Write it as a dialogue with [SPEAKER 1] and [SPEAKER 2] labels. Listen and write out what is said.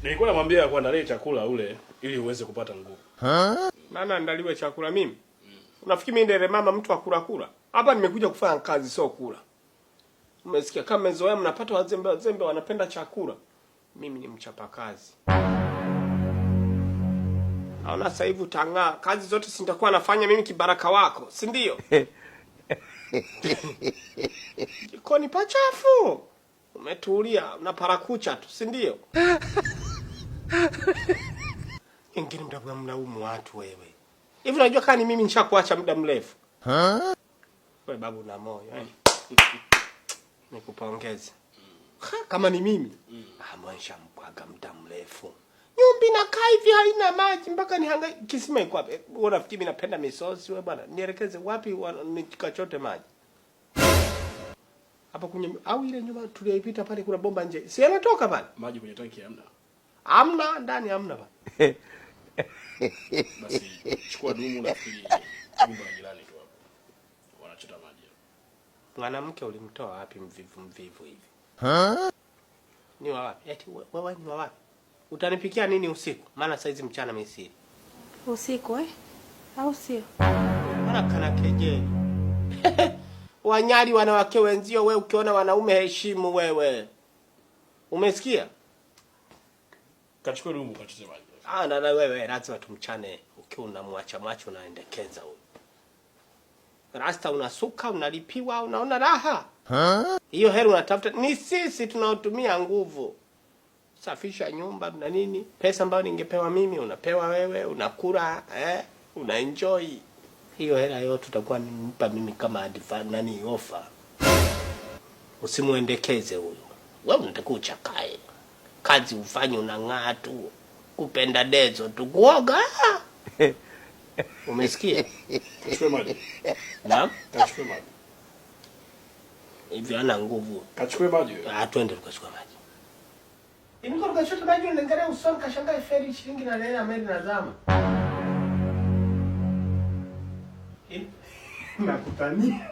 [SPEAKER 1] Nilikuwa namwambia kuandalie chakula ule ili uweze kupata nguvu.
[SPEAKER 2] Maana andaliwe chakula mimi? Unafikiri mimi ndere mama mtu wa kula? Hapa nimekuja kufanya kazi sio kula. Umesikia kama mezoea mnapata wazembe wanapenda chakula. Mimi ni mchapakazi. Naona sasa hivi utang'aa. Kazi zote si nitakuwa nafanya mimi kibaraka wako, si ndio? Jikoni pachafu. Umetulia, unaparakucha tu, si ndio? Ingine mnaumu watu wewe. Hivi unajua kama ni mimi nishakuacha muda mrefu? Wewe babu na moyo, nikupongeze. Kama ni mimi, mwanisha mpwaga muda mrefu. Nyumbi na kaa hivi haina maji mpaka nihangaike. Kisima iko wapi? Unafikiri mimi napenda misosi wewe bwana? Nielekeze wapi nikachote maji? Hapa kwenye au ile nyumba tuliyoipita pale kuna bomba nje. Si yanatoka pale?
[SPEAKER 1] Maji kwenye tanki hamna.
[SPEAKER 2] Hamna, ndani hamna bwana.
[SPEAKER 1] Basi chukua dumu na fili nyumba ya jirani tu hapo. Wanachota maji.
[SPEAKER 2] Mwanamke ulimtoa wapi mvivu hivi? Ni wa wapi? Eti wewe ni wa wapi? Utanipikia nini usiku? Maana saizi mchana misiri.
[SPEAKER 3] Usiku au sio?
[SPEAKER 2] Maana kana kejeli. Wanyali wanawake wenzio, wewe ukiona wanaume heshimu wewe. Umesikia?
[SPEAKER 1] Kachukua dumu kachote maji.
[SPEAKER 2] Na wewe lazima tumchane ukiwa unamwacha macho unaendekeza huyo. Rasta unasuka, unalipiwa, unaona raha. Hiyo hela unatafuta ni sisi tunaotumia nguvu. Safisha nyumba na nini? Pesa ambayo ningepewa mimi unapewa wewe, unakula, unaenjoy. Hiyo hela yote tutakuwa nimpa mimi kama offer. Usimuendekeze huyo. Wewe unataka uchakae. Kazi ufanye unang'aa tu. Kupenda dezo tu kuoga. Umesikia?
[SPEAKER 1] Kachukua maji.
[SPEAKER 2] Naam?
[SPEAKER 1] Kachukua maji.
[SPEAKER 2] Hivi ana nguvu.
[SPEAKER 1] Kachukua maji.
[SPEAKER 2] Twende tukachukua maji. Niko tukachota maji unaangalia usoni kashangaa feri shilingi na nene ameni nazama. Nakutania.